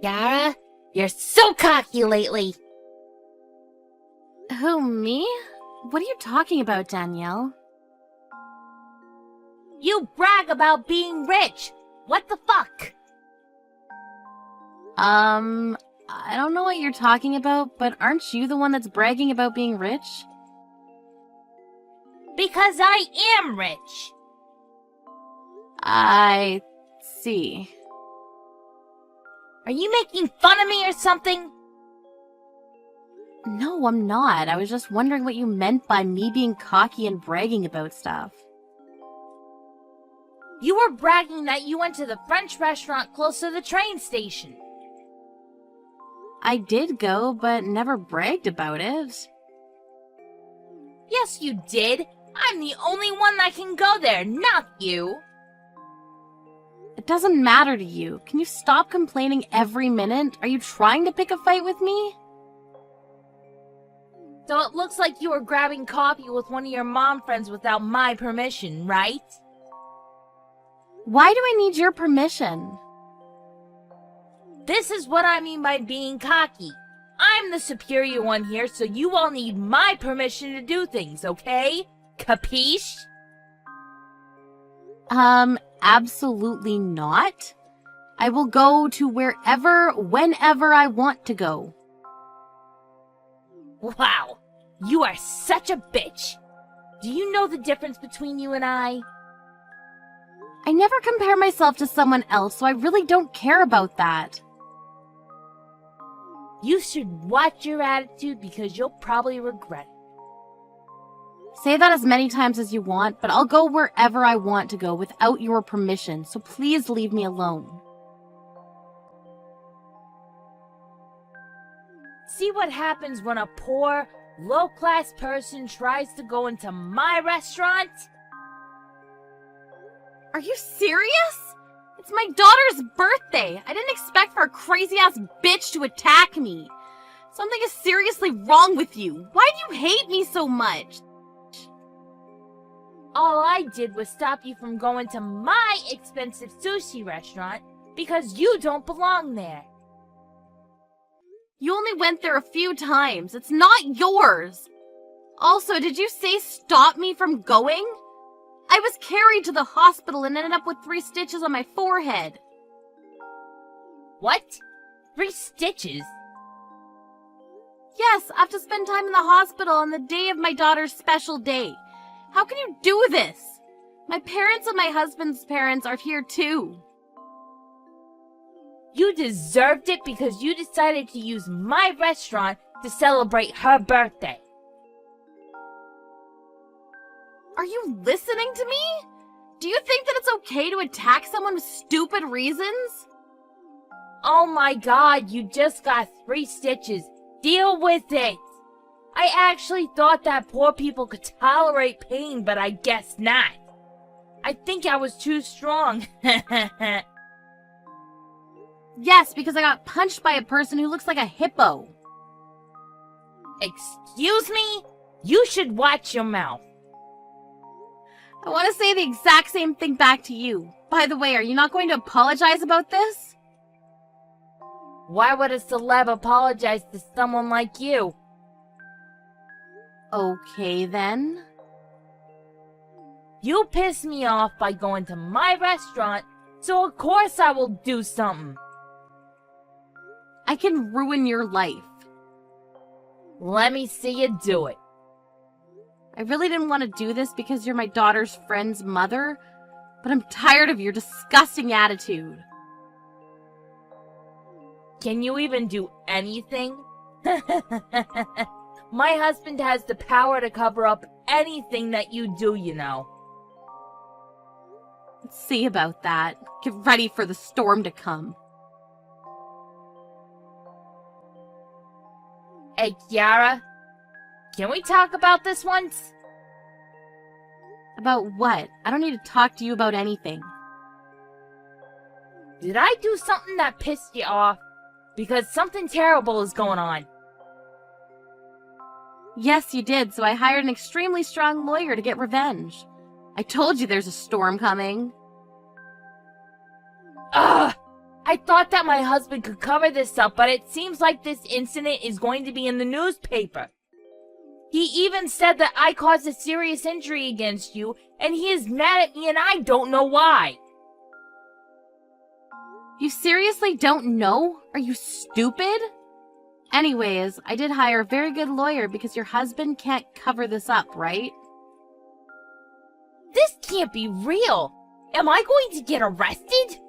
Yara, you're so cocky lately. Who, me? What are you talking about, Danielle? You brag about being rich. What the fuck? I don't know what you're talking about, but aren't you the one that's bragging about being rich? Because I am rich. I see. Are you making fun of me or something? No, I'm not. I was just wondering what you meant by me being cocky and bragging about stuff. You were bragging that you went to the French restaurant close to the train station. I did go, but never bragged about it. Yes, you did. I'm the only one that can go there, not you. It doesn't matter to you. Can you stop complaining every minute? Are you trying to pick a fight with me? So it looks like you were grabbing coffee with one of your mom friends without my permission, right? Why do I need your permission? This is what I mean by being cocky. I'm the superior one here, so you all need my permission to do things, okay? Capiche? Absolutely not. I will go to wherever, whenever I want to go. Wow, you are such a bitch. Do you know the difference between you and I? I never compare myself to someone else, so I really don't care about that. You should watch your attitude because you'll probably regret it. Say that as many times as you want, but I'll go wherever I want to go without your permission, so please leave me alone. See what happens when a poor, low-class person tries to go into my restaurant? Are you serious? It's my daughter's birthday. I didn't expect for a crazy-ass bitch to attack me. Something is seriously wrong with you. Why do you hate me so much? All I did was stop you from going to my expensive sushi restaurant because you don't belong there. You only went there a few times. It's not yours. Also, did you say stop me from going? I was carried to the hospital and ended up with 3 stitches on my forehead. What? 3 stitches? Yes, I have to spend time in the hospital on the day of my daughter's special day. How can you do this? My parents and my husband's parents are here too. You deserved it because you decided to use my restaurant to celebrate her birthday. Are you listening to me? Do you think that it's okay to attack someone with stupid reasons? Oh my god, you just got 3 stitches. Deal with it. I actually thought that poor people could tolerate pain, but I guess not. I think I was too strong. Yes, because I got punched by a person who looks like a hippo. Excuse me? You should watch your mouth. I want to say the exact same thing back to you. By the way, are you not going to apologize about this? Why would a celeb apologize to someone like you? Okay, then. You pissed me off by going to my restaurant, so of course I will do something. I can ruin your life. Let me see you do it. I really didn't want to do this because you're my daughter's friend's mother, but I'm tired of your disgusting attitude. Can you even do anything? My husband has the power to cover up anything that you do, you know. Let's see about that. Get ready for the storm to come. Hey, Kiara, can we talk about this once? About what? I don't need to talk to you about anything. Did I do something that pissed you off? Because something terrible is going on. Yes, you did, so I hired an extremely strong lawyer to get revenge. I told you there's a storm coming. Ugh! I thought that my husband could cover this up, but it seems like this incident is going to be in the newspaper. He even said that I caused a serious injury against you, and he is mad at me and I don't know why. You seriously don't know? Are you stupid? Anyways, I did hire a very good lawyer because your husband can't cover this up, right? This can't be real. Am I going to get arrested?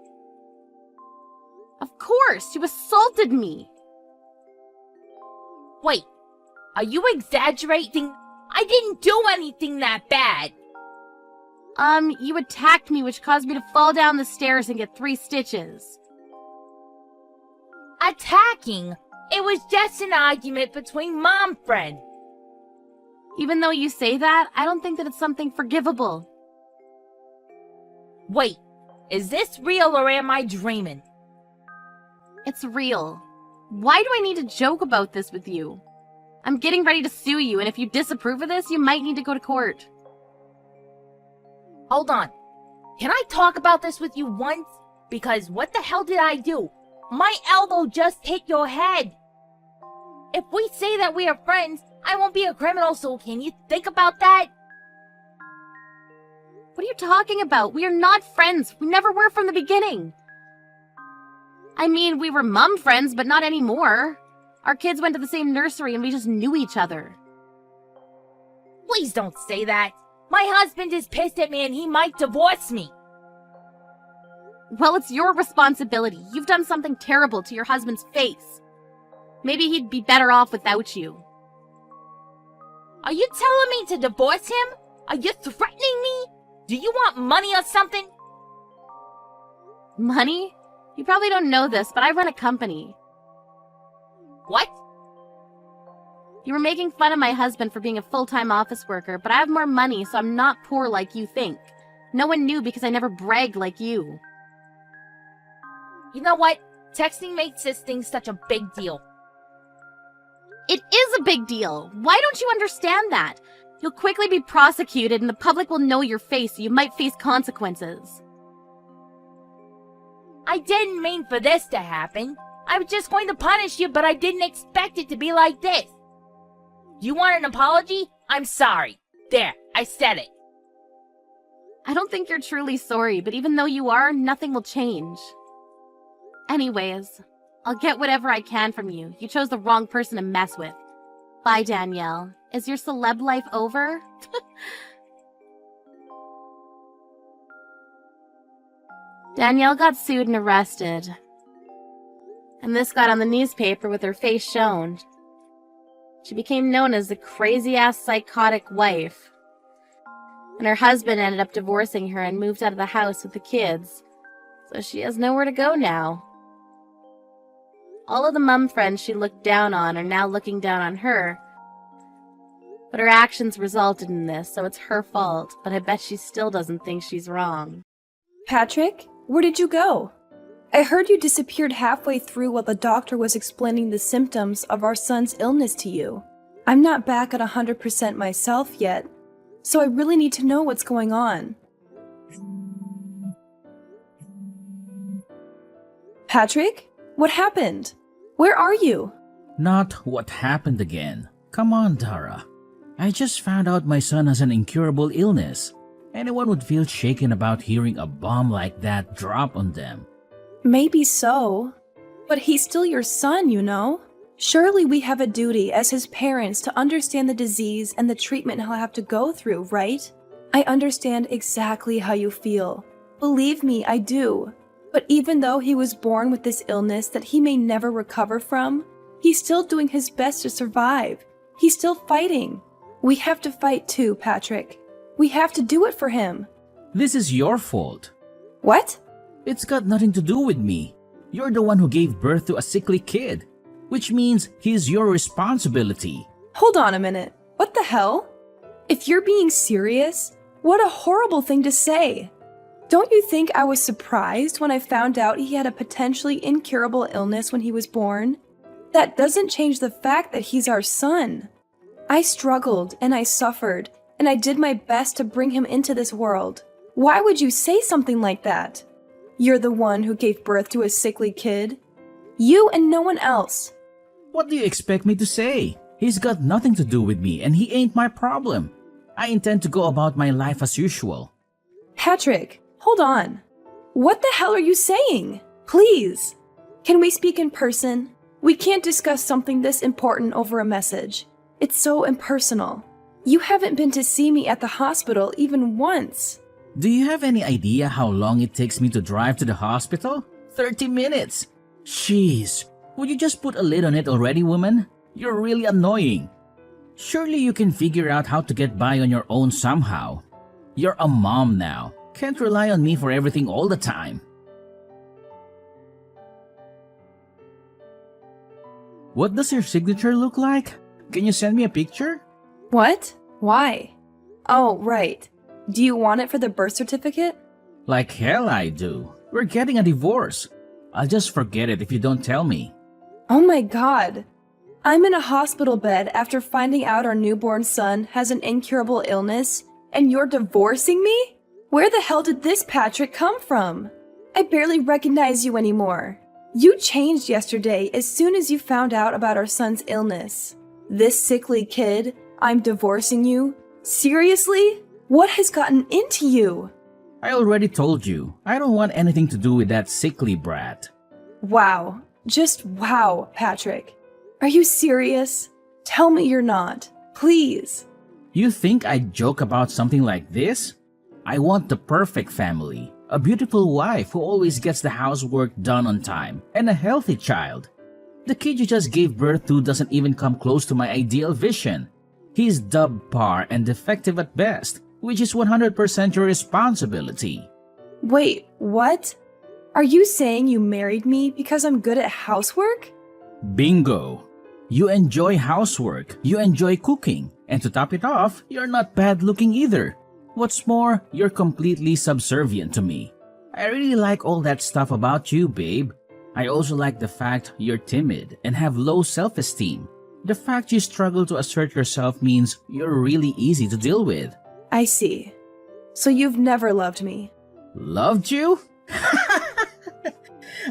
Of course, you assaulted me. Wait, are you exaggerating? I didn't do anything that bad. You attacked me, which caused me to fall down the stairs and get 3 stitches. Attacking? It was just an argument between mom friends. Even though you say that, I don't think that it's something forgivable. Wait, is this real or am I dreaming? It's real. Why do I need to joke about this with you? I'm getting ready to sue you, and if you disapprove of this, you might need to go to court. Hold on. Can I talk about this with you once? Because what the hell did I do? My elbow just hit your head. If we say that we are friends, I won't be a criminal, so can you think about that? What are you talking about? We are not friends. We never were from the beginning. I mean, we were mum friends, but not anymore. Our kids went to the same nursery and we just knew each other. Please don't say that. My husband is pissed at me and he might divorce me. Well, it's your responsibility. You've done something terrible to your husband's face. Maybe he'd be better off without you. Are you telling me to divorce him? Are you threatening me? Do you want money or something? Money? You probably don't know this, but I run a company. What? You were making fun of my husband for being a full-time office worker, but I have more money, so I'm not poor like you think. No one knew because I never bragged like you. You know what? Texting makes this thing such a big deal. It is a big deal. Why don't you understand that? You'll quickly be prosecuted and the public will know your face, so you might face consequences. I didn't mean for this to happen. I was just going to punish you, but I didn't expect it to be like this. Do you want an apology? I'm sorry. There, I said it. I don't think you're truly sorry, but even though you are, nothing will change. Anyways, I'll get whatever I can from you. You chose the wrong person to mess with. Bye, Danielle. Is your celeb life over? Danielle got sued and arrested. And this got on the newspaper with her face shown. She became known as the crazy-ass psychotic wife. And her husband ended up divorcing her and moved out of the house with the kids. So she has nowhere to go now. All of the mum friends she looked down on are now looking down on her. But her actions resulted in this, so it's her fault, but I bet she still doesn't think she's wrong. Patrick, where did you go? I heard you disappeared halfway through while the doctor was explaining the symptoms of our son's illness to you. I'm not back at 100% myself yet, so I really need to know what's going on. Patrick, what happened? Where are you? Not what happened again. Come on, Tara. I just found out my son has an incurable illness. Anyone would feel shaken about hearing a bomb like that drop on them. Maybe so, but he's still your son, you know? Surely we have a duty as his parents to understand the disease and the treatment he'll have to go through, right? I understand exactly how you feel. Believe me, I do. But even though he was born with this illness that he may never recover from, he's still doing his best to survive. He's still fighting. We have to fight too, Patrick. We have to do it for him. This is your fault. What? It's got nothing to do with me. You're the one who gave birth to a sickly kid, which means he's your responsibility. Hold on a minute. What the hell? If you're being serious, what a horrible thing to say. Don't you think I was surprised when I found out he had a potentially incurable illness when he was born? That doesn't change the fact that he's our son. I struggled and I suffered, and I did my best to bring him into this world. Why would you say something like that? You're the one who gave birth to a sickly kid. You and no one else. What do you expect me to say? He's got nothing to do with me and he ain't my problem. I intend to go about my life as usual. Patrick, hold on. What the hell are you saying? Please. Can we speak in person? We can't discuss something this important over a message. It's so impersonal. You haven't been to see me at the hospital even once. Do you have any idea how long it takes me to drive to the hospital? 30 minutes. Jeez, would you just put a lid on it already, woman? You're really annoying. Surely you can figure out how to get by on your own somehow. You're a mom now. Can't rely on me for everything all the time. What does your signature look like? Can you send me a picture? What? Why? Oh, right. Do you want it for the birth certificate? Like hell I do. We're getting a divorce. I'll just forget it if you don't tell me. Oh my god. I'm in a hospital bed after finding out our newborn son has an incurable illness, and you're divorcing me? Where the hell did this Patrick come from? I barely recognize you anymore. You changed yesterday as soon as you found out about our son's illness. This sickly kid, I'm divorcing you? Seriously? What has gotten into you? I already told you. I don't want anything to do with that sickly brat. Wow. Just wow, Patrick. Are you serious? Tell me you're not. Please. You think I'd joke about something like this? I want the perfect family. A beautiful wife who always gets the housework done on time, and a healthy child. The kid you just gave birth to doesn't even come close to my ideal vision. He's subpar and defective at best, which is 100% your responsibility. Wait, what? Are you saying you married me because I'm good at housework? Bingo! You enjoy housework, you enjoy cooking, and to top it off, you're not bad looking either. What's more, you're completely subservient to me. I really like all that stuff about you, babe. I also like the fact you're timid and have low self-esteem. The fact you struggle to assert yourself means you're really easy to deal with. I see. So you've never loved me. Loved you?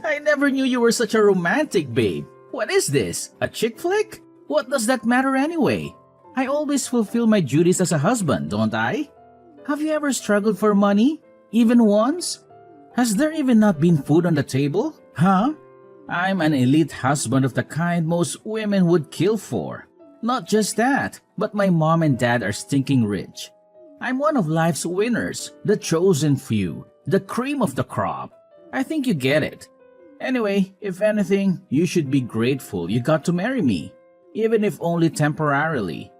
I never knew you were such a romantic, babe. What is this? A chick flick? What does that matter anyway? I always fulfill my duties as a husband, don't I? Have you ever struggled for money? Even once? Has there even not been food on the table? Huh? I'm an elite husband of the kind most women would kill for. Not just that, but my mom and dad are stinking rich. I'm one of life's winners, the chosen few, the cream of the crop. I think you get it. Anyway, if anything, you should be grateful you got to marry me, even if only temporarily.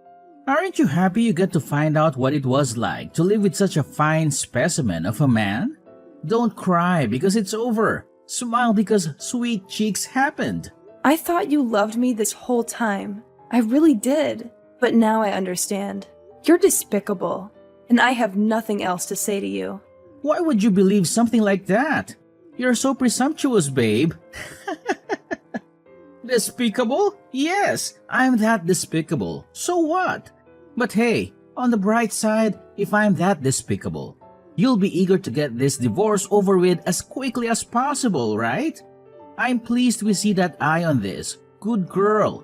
Aren't you happy you get to find out what it was like to live with such a fine specimen of a man? Don't cry because it's over. Smile because sweet cheeks happened. I thought you loved me this whole time. I really did. But now I understand. You're despicable, and I have nothing else to say to you. Why would you believe something like that? You're so presumptuous, babe. Despicable? Yes, I'm that despicable. So what? But hey, on the bright side, if I'm that despicable, you'll be eager to get this divorce over with as quickly as possible, right? I'm pleased we see that eye on this. Good girl.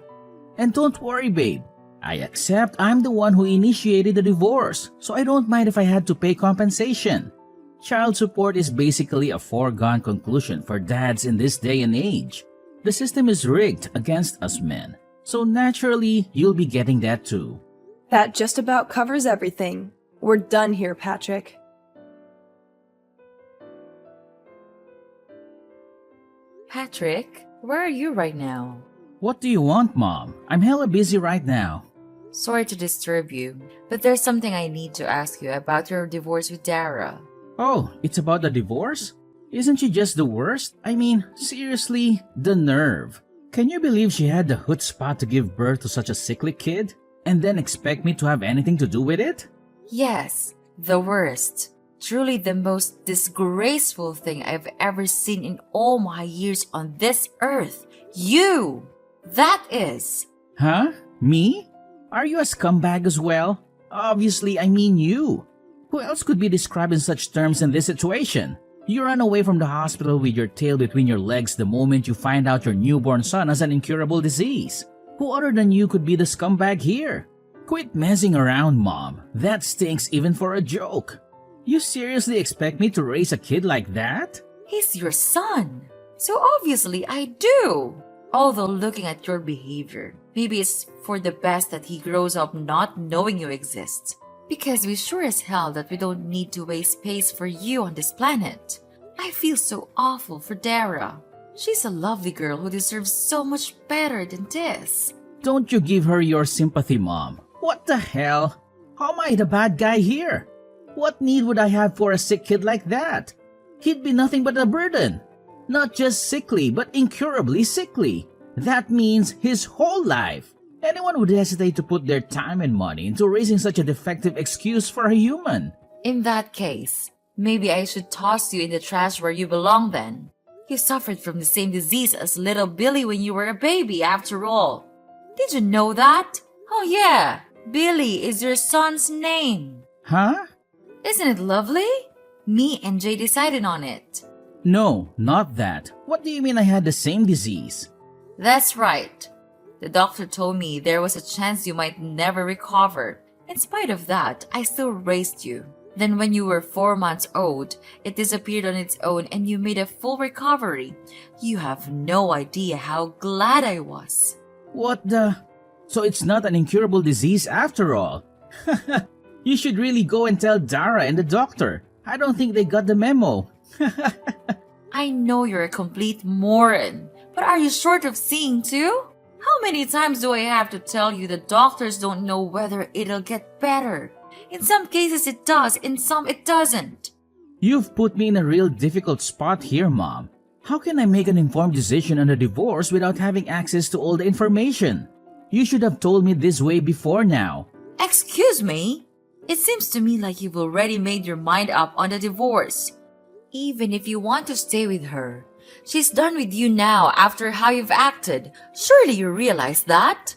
And don't worry, babe. I accept I'm the one who initiated the divorce, so I don't mind if I had to pay compensation. Child support is basically a foregone conclusion for dads in this day and age. The system is rigged against us men, so naturally you'll be getting that too. That just about covers everything. We're done here, Patrick. Patrick, where are you right now? What do you want, Mom? I'm hella busy right now. Sorry to disturb you, but there's something I need to ask you about your divorce with Dara. Oh, it's about the divorce? Isn't she just the worst? I mean, seriously, the nerve. Can you believe she had the chutzpah to give birth to such a sickly kid? And then expect me to have anything to do with it? Yes, the worst. Truly the most disgraceful thing I've ever seen in all my years on this earth. You! That is! Huh? Me? Are you a scumbag as well? Obviously, I mean you. Who else could be described in such terms in this situation? You run away from the hospital with your tail between your legs the moment you find out your newborn son has an incurable disease. Who other than you could be the scumbag here? Quit messing around, Mom. That stinks even for a joke. You seriously expect me to raise a kid like that? He's your son. So obviously I do. Although looking at your behavior, maybe it's for the best that he grows up not knowing you exist. Because we sure as hell that we don't need to waste space for you on this planet. I feel so awful for Dara. She's a lovely girl who deserves so much better than this. Don't you give her your sympathy, Mom. What the hell? How am I the bad guy here? What need would I have for a sick kid like that? He'd be nothing but a burden. Not just sickly, but incurably sickly. That means his whole life. Anyone would hesitate to put their time and money into raising such a defective excuse for a human. In that case, maybe I should toss you in the trash where you belong then. You suffered from the same disease as little Billy when you were a baby, after all. Did you know that? Oh yeah, Billy is your son's name. Huh? Isn't it lovely? Me and Jay decided on it. No, not that. What do you mean I had the same disease? That's right. The doctor told me there was a chance you might never recover. In spite of that, I still raised you. Then when you were 4 months old, it disappeared on its own and you made a full recovery. You have no idea how glad I was. What the? So it's not an incurable disease after all. You should really go and tell Dara and the doctor. I don't think they got the memo. I know you're a complete moron, but are you short of seeing too? How many times do I have to tell you the doctors don't know whether it'll get better? In some cases it does, in some it doesn't. You've put me in a real difficult spot here, Mom. How can I make an informed decision on a divorce without having access to all the information? You should have told me this way before now. Excuse me? It seems to me like you've already made your mind up on the divorce. Even if you want to stay with her, she's done with you now after how you've acted. Surely you realize that?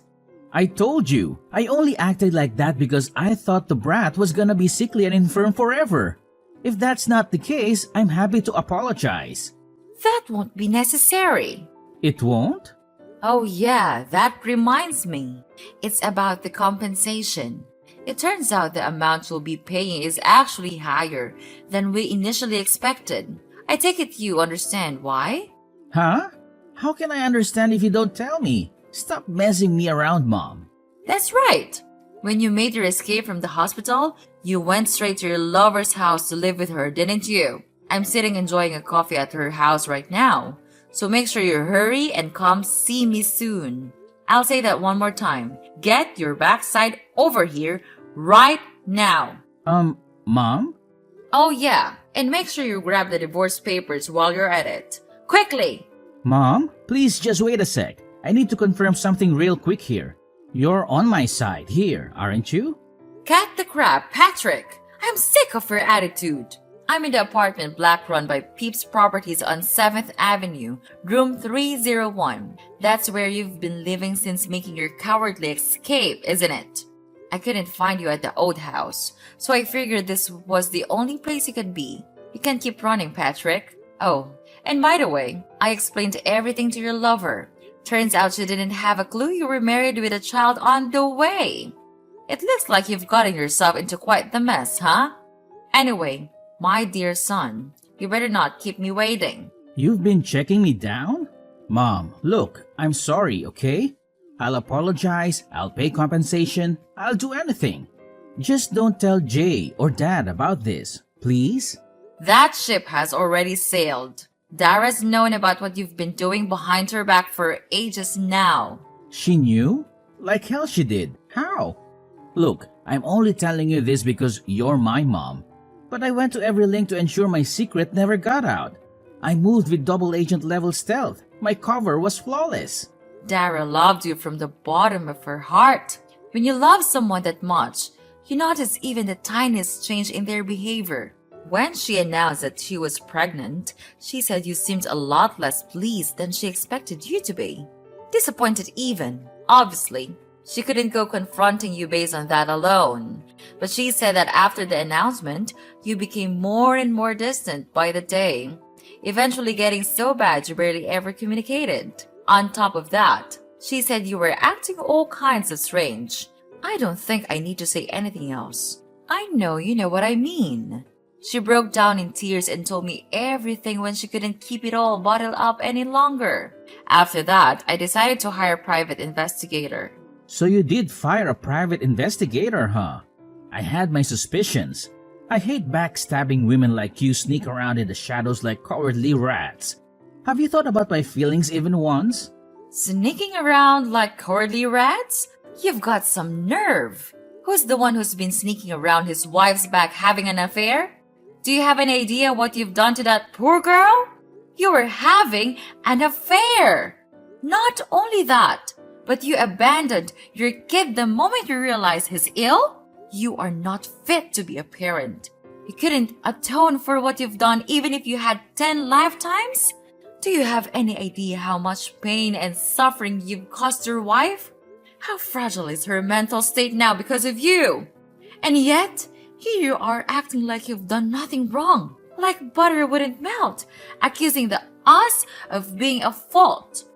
I told you, I only acted like that because I thought the brat was gonna be sickly and infirm forever. If that's not the case, I'm happy to apologize. That won't be necessary. It won't? Oh yeah, that reminds me. It's about the compensation. It turns out the amount you'll be paying is actually higher than we initially expected. I take it you understand why? Huh? How can I understand if you don't tell me? Stop messing me around, Mom. That's right. When you made your escape from the hospital, you went straight to your lover's house to live with her, didn't you? I'm sitting enjoying a coffee at her house right now. So make sure you hurry and come see me soon. I'll say that one more time. Get your backside over here right now. Mom? Oh yeah, and make sure you grab the divorce papers while you're at it. Quickly! Mom, please just wait a sec. I need to confirm something real quick here. You're on my side here, aren't you? Cut the crap, Patrick! I'm sick of your attitude. I'm in the apartment block run by Peeps Properties on 7th Avenue, room 301. That's where you've been living since making your cowardly escape, isn't it? I couldn't find you at the old house, so I figured this was the only place you could be. You can keep running, Patrick. Oh, and by the way, I explained everything to your lover. Turns out she didn't have a clue you were married with a child on the way. It looks like you've gotten yourself into quite the mess, huh? Anyway, my dear son, you better not keep me waiting. You've been checking me down? Mom, look, I'm sorry, okay? I'll apologize, I'll pay compensation, I'll do anything. Just don't tell Jay or Dad about this, please? That ship has already sailed. Dara's known about what you've been doing behind her back for ages now. She knew? Like hell she did. How? Look, I'm only telling you this because you're my mom. But I went to every link to ensure my secret never got out. I moved with double agent level stealth. My cover was flawless. Dara loved you from the bottom of her heart. When you love someone that much, you notice even the tiniest change in their behavior. When she announced that she was pregnant, she said you seemed a lot less pleased than she expected you to be. Disappointed even, obviously. She couldn't go confronting you based on that alone. But she said that after the announcement, you became more and more distant by the day, eventually getting so bad you barely ever communicated. On top of that, she said you were acting all kinds of strange. I don't think I need to say anything else. I know you know what I mean. She broke down in tears and told me everything when she couldn't keep it all bottled up any longer. After that, I decided to hire a private investigator. So you did fire a private investigator, huh? I had my suspicions. I hate backstabbing women like you sneak around in the shadows like cowardly rats. Have you thought about my feelings even once? Sneaking around like cowardly rats? You've got some nerve. Who's the one who's been sneaking around his wife's back having an affair? Do you have an idea what you've done to that poor girl? You were having an affair. Not only that, but you abandoned your kid the moment you realized he's ill? You are not fit to be a parent. You couldn't atone for what you've done even if you had 10 lifetimes? Do you have any idea how much pain and suffering you've caused your wife? How fragile is her mental state now because of you? And yet, here you are acting like you've done nothing wrong, like butter wouldn't melt, accusing us of being at fault.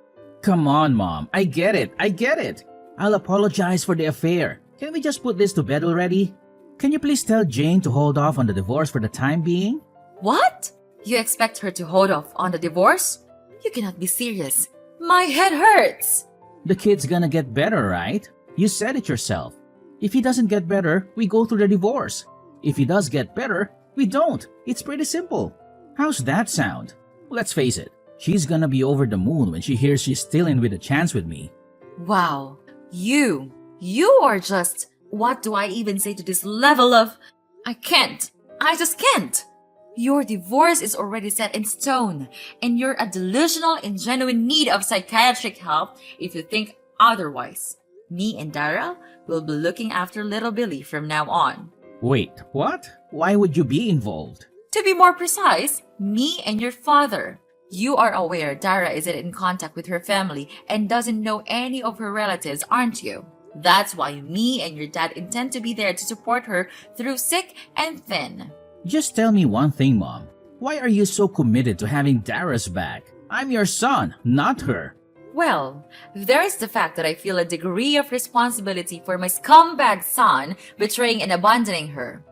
Come on, Mom. I get it. I'll apologize for the affair. Can we just put this to bed already? Can you please tell Jane to hold off on the divorce for the time being? What? You expect her to hold off on the divorce? You cannot be serious. My head hurts. The kid's gonna get better, right? You said it yourself. If he doesn't get better, we go through the divorce. If he does get better, we don't. It's pretty simple. How's that sound? Let's face it, she's gonna be over the moon when she hears she's still in with a chance with me. Wow. You are just... What do I even say to this level of... I just can't. Your divorce is already set in stone, and you're a delusional in genuine need of psychiatric help if you think otherwise. Me and Dara will be looking after little Billy from now on. Wait, what? Why would you be involved? To be more precise, me and your father. You are aware Dara isn't in contact with her family and doesn't know any of her relatives, aren't you? That's why me and your dad intend to be there to support her through thick and thin. Just tell me one thing, Mom. Why are you so committed to having Dara's back? I'm your son, not her. Well, there is the fact that I feel a degree of responsibility for my scumbag son betraying and abandoning her.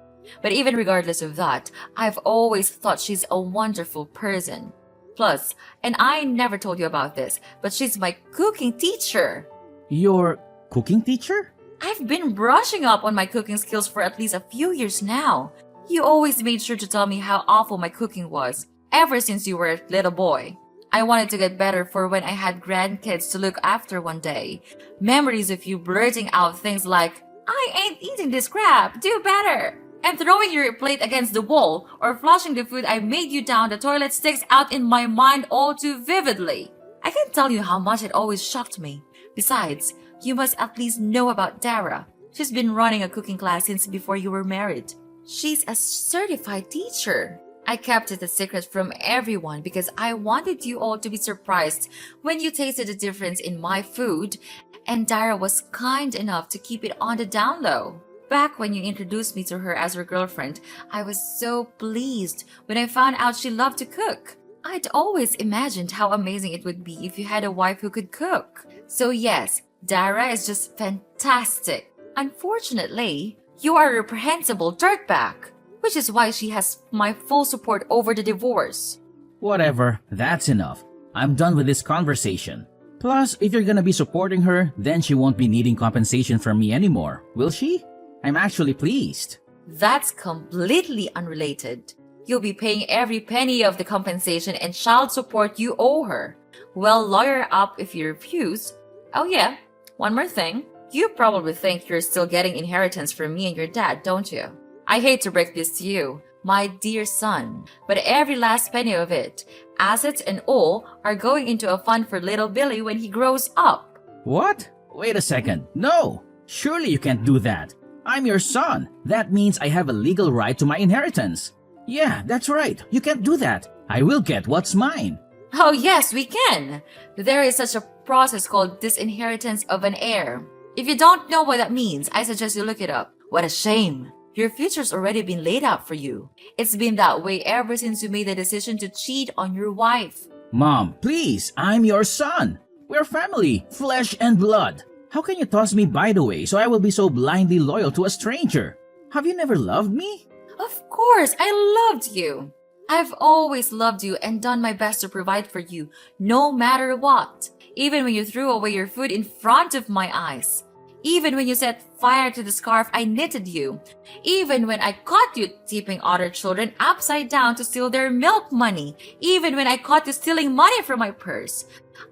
But even regardless of that, I've always thought she's a wonderful person. Plus, and I never told you about this, but she's my cooking teacher. Your cooking teacher? I've been brushing up on my cooking skills for at least a few years now. You always made sure to tell me how awful my cooking was, ever since you were a little boy. I wanted to get better for when I had grandkids to look after one day. Memories of you blurting out things like, I ain't eating this crap, do better, and throwing your plate against the wall or flushing the food I made you down the toilet sticks out in my mind all too vividly. I can't tell you how much it always shocked me. Besides, you must at least know about Dara. She's been running a cooking class since before you were married. She's a certified teacher. I kept it a secret from everyone because I wanted you all to be surprised when you tasted the difference in my food, and Dara was kind enough to keep it on the down low. Back when you introduced me to her as her girlfriend, I was so pleased when I found out she loved to cook. I'd always imagined how amazing it would be if you had a wife who could cook. So yes, Dara is just fantastic. Unfortunately, you are a reprehensible dirtbag, which is why she has my full support over the divorce. Whatever, that's enough. I'm done with this conversation. Plus, if you're gonna be supporting her, then she won't be needing compensation from me anymore, will she? I'm actually pleased. That's completely unrelated. You'll be paying every penny of the compensation and child support you owe her. Well, lawyer up if you refuse. Oh yeah, one more thing. You probably think you're still getting inheritance from me and your dad, don't you? I hate to break this to you, my dear son, but every last penny of it, assets and all, are going into a fund for little Billy when he grows up. What? Wait a second. No! Surely you can't do that. I'm your son. That means I have a legal right to my inheritance. Yeah, that's right. You can't do that. I will get what's mine. Oh yes, we can. There is such a process called disinheritance of an heir. If you don't know what that means, I suggest you look it up. What a shame. Your future's already been laid out for you. It's been that way ever since you made the decision to cheat on your wife. Mom, please, I'm your son. We're family, flesh and blood. How can you toss me by the way so I will be so blindly loyal to a stranger? Have you never loved me? Of course, I loved you. I've always loved you and done my best to provide for you, no matter what. Even when you threw away your food in front of my eyes. Even when you set fire to the scarf I knitted you. Even when I caught you tipping other children upside down to steal their milk money. Even when I caught you stealing money from my purse.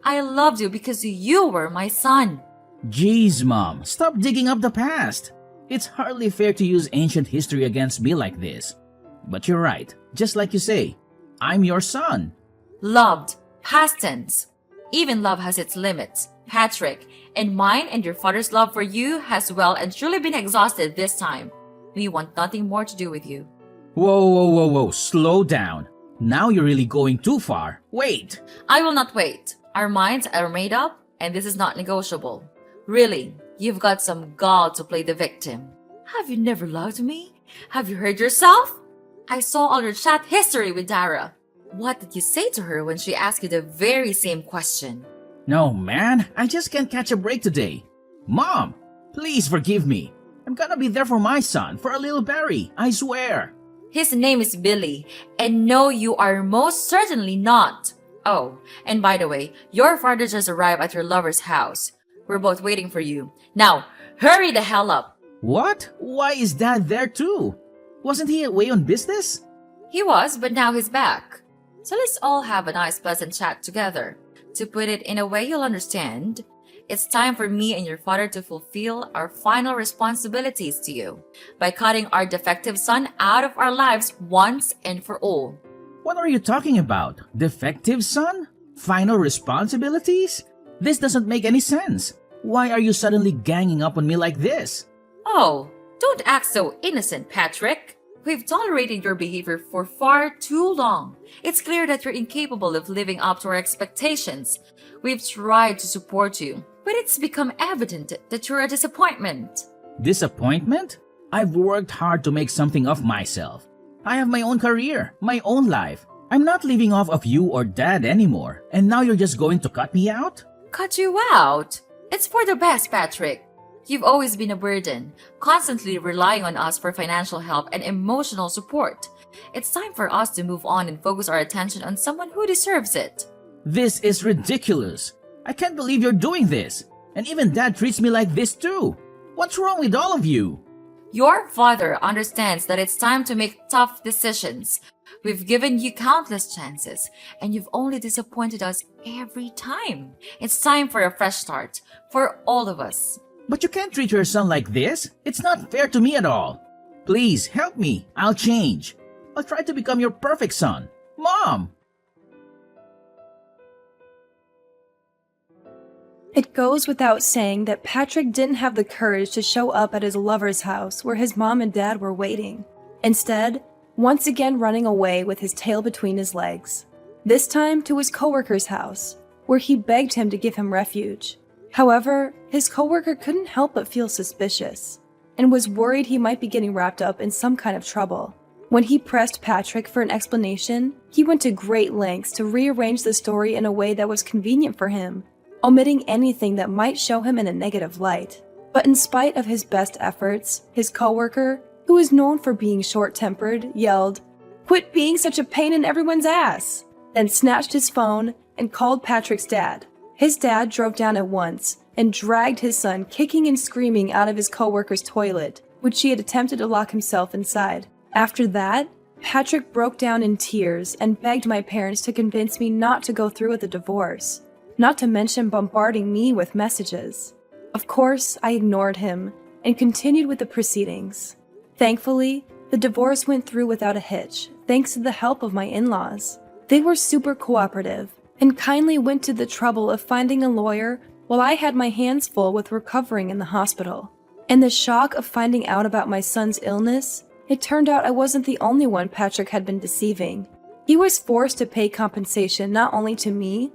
I loved you because you were my son. Jeez, Mom, stop digging up the past. It's hardly fair to use ancient history against me like this. But you're right, just like you say, I'm your son. Loved. Past tense. Even love has its limits, Patrick, and mine and your father's love for you has well and truly been exhausted this time. We want nothing more to do with you. Whoa, slow down. Now you're really going too far. Wait! I will not wait. Our minds are made up, and this is not negotiable. Really, you've got some gall to play the victim. Have you never loved me? Have you heard yourself? I saw all your chat history with Dara. What did you say to her when she asked you the very same question? No, man, I just can't catch a break today. Mom, please forgive me. I'm gonna be there for my son, for a little Barry, I swear. His name is Billy, and no, you are most certainly not. Oh, and by the way, your father just arrived at your lover's house. We're both waiting for you. Now, hurry the hell up. What? Why is Dad there too? Wasn't he away on business? He was, but now he's back. So let's all have a nice pleasant chat together. To put it in a way you'll understand, it's time for me and your father to fulfill our final responsibilities to you by cutting our defective son out of our lives once and for all. What are you talking about? Defective son? Final responsibilities? This doesn't make any sense. Why are you suddenly ganging up on me like this? Oh, don't act so innocent, Patrick. We've tolerated your behavior for far too long. It's clear that you're incapable of living up to our expectations. We've tried to support you, but it's become evident that you're a disappointment. Disappointment? I've worked hard to make something of myself. I have my own career, my own life. I'm not living off of you or Dad anymore, and now you're just going to cut me out? Cut you out? It's for the best, Patrick. You've always been a burden, constantly relying on us for financial help and emotional support. It's time for us to move on and focus our attention on someone who deserves it. This is ridiculous. I can't believe you're doing this. And even Dad treats me like this too. What's wrong with all of you? Your father understands that it's time to make tough decisions. We've given you countless chances, and you've only disappointed us every time. It's time for a fresh start, for all of us. But you can't treat your son like this. It's not fair to me at all. Please, help me. I'll change. I'll try to become your perfect son. Mom! It goes without saying that Patrick didn't have the courage to show up at his lover's house where his mom and dad were waiting. Instead, once again running away with his tail between his legs. This time to his coworker's house, where he begged him to give him refuge. However, his coworker couldn't help but feel suspicious, and was worried he might be getting wrapped up in some kind of trouble. When he pressed Patrick for an explanation, he went to great lengths to rearrange the story in a way that was convenient for him, omitting anything that might show him in a negative light. But in spite of his best efforts, his coworker, who is known for being short-tempered, yelled, "Quit being such a pain in everyone's ass!" then snatched his phone and called Patrick's dad. His dad drove down at once and dragged his son kicking and screaming out of his coworker's toilet, which he had attempted to lock himself inside. After that, Patrick broke down in tears and begged my parents to convince me not to go through with the divorce, not to mention bombarding me with messages. Of course, I ignored him and continued with the proceedings. Thankfully, the divorce went through without a hitch, thanks to the help of my in-laws. They were super cooperative and kindly went to the trouble of finding a lawyer while I had my hands full with recovering in the hospital. In the shock of finding out about my son's illness, it turned out I wasn't the only one Patrick had been deceiving. He was forced to pay compensation not only to me,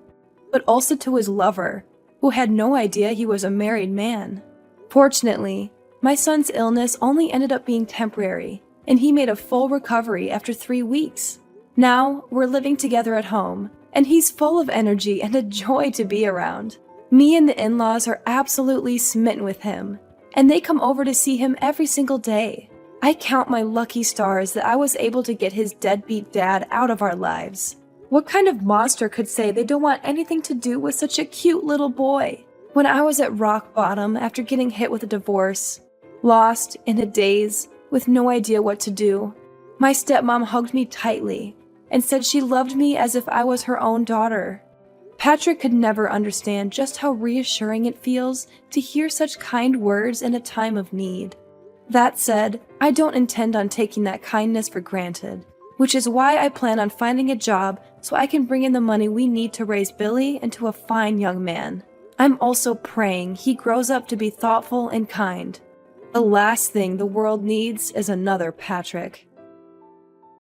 but also to his lover, who had no idea he was a married man. Fortunately, my son's illness only ended up being temporary, and he made a full recovery after 3 weeks. Now, we're living together at home, and he's full of energy and a joy to be around. Me and the in-laws are absolutely smitten with him, and they come over to see him every single day. I count my lucky stars that I was able to get his deadbeat dad out of our lives. What kind of monster could say they don't want anything to do with such a cute little boy? When I was at rock bottom after getting hit with a divorce, lost, in a daze, with no idea what to do, my stepmom hugged me tightly and said she loved me as if I was her own daughter. Patrick could never understand just how reassuring it feels to hear such kind words in a time of need. That said, I don't intend on taking that kindness for granted, which is why I plan on finding a job so I can bring in the money we need to raise Billy into a fine young man. I'm also praying he grows up to be thoughtful and kind. The last thing the world needs is another Patrick.